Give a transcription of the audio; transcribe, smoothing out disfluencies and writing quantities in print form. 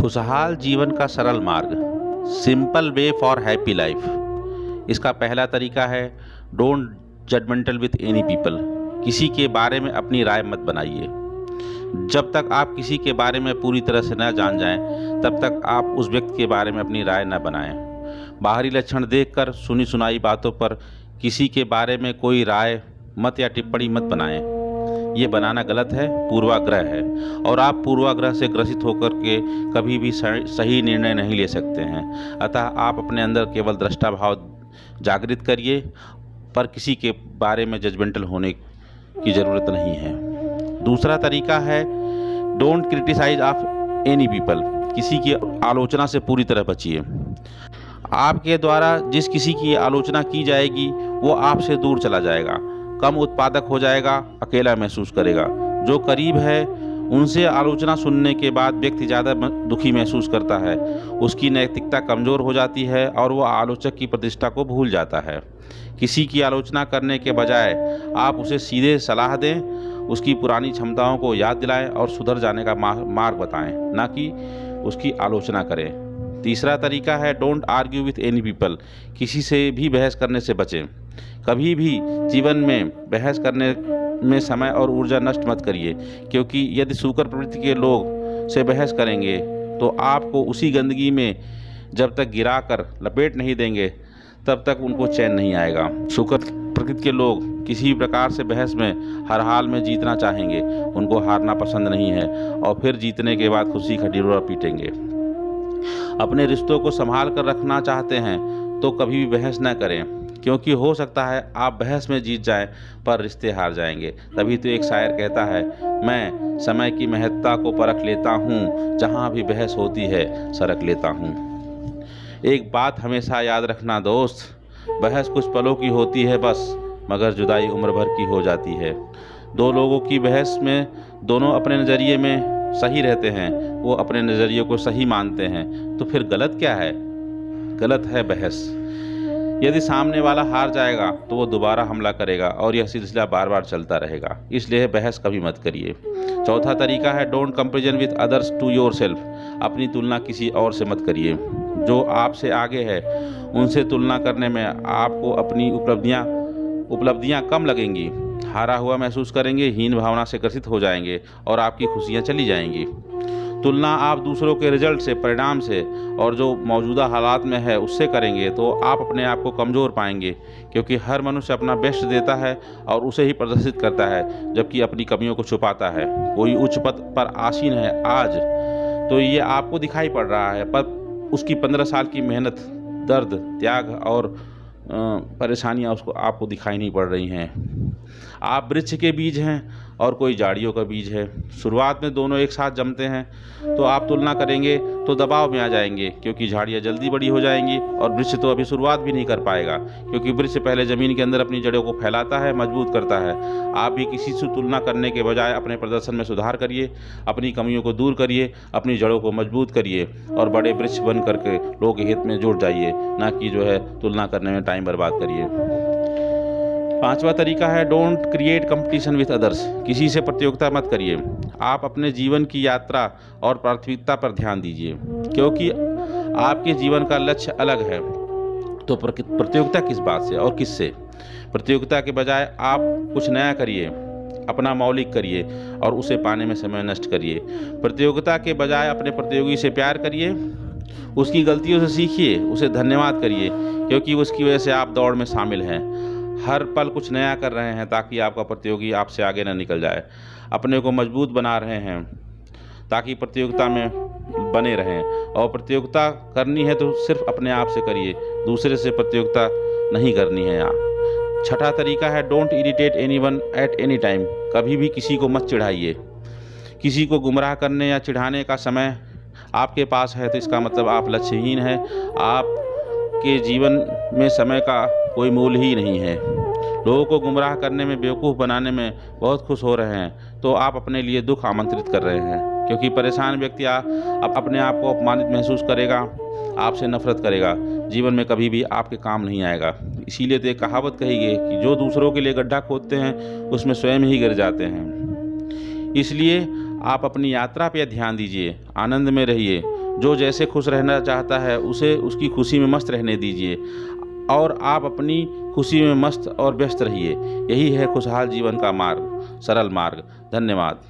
खुशहाल जीवन का सरल मार्ग, simple way for happy life. इसका पहला तरीका है don't judgemental with any people. किसी के बारे में अपनी राय मत बनाइए। जब तक आप किसी के बारे में पूरी तरह से न जान जाएं, तब तक आप उस व्यक्ति के बारे में अपनी राय न बनाएं। बाहरी लक्षण देखकर सुनी सुनाई बातों पर किसी के बारे में कोई राय मत या टिप्पणी मत बनाएं। ये बनाना गलत है, पूर्वाग्रह है, और आप पूर्वाग्रह से ग्रसित होकर के कभी भी सही निर्णय नहीं ले सकते हैं। अतः आप अपने अंदर केवल दृष्टा भाव जागृत करिए, पर किसी के बारे में जजमेंटल होने की ज़रूरत नहीं है। दूसरा तरीका है don't criticise of any people. किसी की आलोचना से पूरी तरह बचिए। आपके द्वारा जिस किसी की आलोचना की जाएगी वो आपसे दूर चला जाएगा, कम उत्पादक हो जाएगा, अकेला महसूस करेगा। जो करीब है उनसे आलोचना सुनने के बाद व्यक्ति ज़्यादा दुखी महसूस करता है, उसकी नैतिकता कमज़ोर हो जाती है और वह आलोचक की प्रतिष्ठा को भूल जाता है। किसी की आलोचना करने के बजाय आप उसे सीधे सलाह दें, उसकी पुरानी क्षमताओं को याद दिलाएं और सुधर जाने का मार्ग बताएं, ना कि उसकी आलोचना करें। तीसरा तरीका है don't argue with any people. किसी से भी बहस करने से बचें। कभी भी जीवन में बहस करने में समय और ऊर्जा नष्ट मत करिए, क्योंकि यदि सूकर प्रवृत्ति के लोग से बहस करेंगे तो आपको उसी गंदगी में जब तक गिरा कर लपेट नहीं देंगे तब तक उनको चैन नहीं आएगा। सूकर प्रकृति के लोग किसी भी प्रकार से बहस में हर हाल में जीतना चाहेंगे। उनको हारना पसंद नहीं है और फिर जीतने के बाद खुशी का ढिंढोरा पीटेंगे। अपने रिश्तों को संभाल कर रखना चाहते हैं तो कभी भी बहस न करें, क्योंकि हो सकता है आप बहस में जीत जाएं पर रिश्ते हार जाएंगे। तभी तो एक शायर कहता है, मैं समय की महत्ता को परख लेता हूँ, जहाँ भी बहस होती है सरक लेता हूँ। एक बात हमेशा याद रखना दोस्त, बहस कुछ पलों की होती है बस, मगर जुदाई उम्र भर की हो जाती है। दो लोगों की बहस में दोनों अपने नज़रिए में सही रहते हैं, वो अपने नज़रिए को सही मानते हैं, तो फिर गलत क्या है? गलत है बहस। यदि सामने वाला हार जाएगा तो वो दोबारा हमला करेगा और यह सिलसिला बार बार चलता रहेगा। इसलिए बहस कभी मत करिए। चौथा तरीका है don't comparison with others to yourself. अपनी तुलना किसी और से मत करिए। जो आपसे आगे है उनसे तुलना करने में आपको अपनी उपलब्धियां कम लगेंगी, हारा हुआ महसूस करेंगे, हीन भावना से ग्रसित हो जाएंगे और आपकी खुशियां चली जाएंगी। तुलना आप दूसरों के रिजल्ट से, परिणाम से और जो मौजूदा हालात में है उससे करेंगे तो आप अपने आप को कमज़ोर पाएंगे, क्योंकि हर मनुष्य अपना बेस्ट देता है और उसे ही प्रदर्शित करता है, जबकि अपनी कमियों को छुपाता है। कोई उच्च पद पर आसीन है आज तो ये आपको दिखाई पड़ रहा है, पर उसकी 15 साल की मेहनत, दर्द, त्याग और परेशानियाँ उसको आपको दिखाई नहीं पड़ रही हैं। आप वृक्ष के बीज हैं और कोई झाड़ियों का बीज है। शुरुआत में दोनों एक साथ जमते हैं तो आप तुलना करेंगे तो दबाव में आ जाएंगे, क्योंकि झाड़ियाँ जल्दी बड़ी हो जाएंगी और वृक्ष तो अभी शुरुआत भी नहीं कर पाएगा, क्योंकि वृक्ष पहले ज़मीन के अंदर अपनी जड़ों को फैलाता है, मजबूत करता है। आप भी किसी से तुलना करने के बजाय अपने प्रदर्शन में सुधार करिए, अपनी कमियों को दूर करिए, अपनी जड़ों को मजबूत करिए और बड़े वृक्ष बन करके लोगों के हित में जुड़ जाइए, ना कि जो है तुलना करने में टाइम बर्बाद करिए। पांचवा तरीका है don't create competition with others. किसी से प्रतियोगिता मत करिए। आप अपने जीवन की यात्रा और प्राथमिकता पर ध्यान दीजिए, क्योंकि आपके जीवन का लक्ष्य अलग है। तो प्रतियोगिता किस बात से और किससे? प्रतियोगिता के बजाय आप कुछ नया करिए, अपना मौलिक करिए और उसे पाने में समय नष्ट करिए। प्रतियोगिता के बजाय अपने प्रतियोगी से प्यार करिए, उसकी गलतियों से सीखिए, उसे धन्यवाद करिए, क्योंकि उसकी वजह से आप दौड़ में शामिल हैं। हर पल कुछ नया कर रहे हैं ताकि आपका प्रतियोगी आपसे आगे न निकल जाए। अपने को मजबूत बना रहे हैं ताकि प्रतियोगिता में बने रहें, और प्रतियोगिता करनी है तो सिर्फ अपने आप से करिए, दूसरे से प्रतियोगिता नहीं करनी है। यहाँ छठा तरीका है don't irritate anyone at any time. कभी भी किसी को मत चिढ़ाइए। किसी को गुमराह करने या चिढ़ाने का समय आपके पास है तो इसका मतलब आप लक्ष्यहीन हैं। आपके जीवन में समय का कोई मूल्य ही नहीं है। लोगों को गुमराह करने में, बेवकूफ़ बनाने में बहुत खुश हो रहे हैं तो आप अपने लिए दुख आमंत्रित कर रहे हैं, क्योंकि परेशान व्यक्ति अपने आप को अपमानित महसूस करेगा, आपसे नफरत करेगा, जीवन में कभी भी आपके काम नहीं आएगा। इसीलिए तो एक कहावत कही गई कि जो दूसरों के लिए गड्ढा खोदते हैं उसमें स्वयं ही गिर जाते हैं। इसलिए आप अपनी यात्रा पर ध्यान दीजिए, आनंद में रहिए, जो जैसे खुश रहना चाहता है उसे उसकी खुशी में मस्त रहने दीजिए और आप अपनी खुशी में मस्त और व्यस्त रहिए। यही है खुशहाल जीवन का मार्ग, सरल मार्ग। धन्यवाद।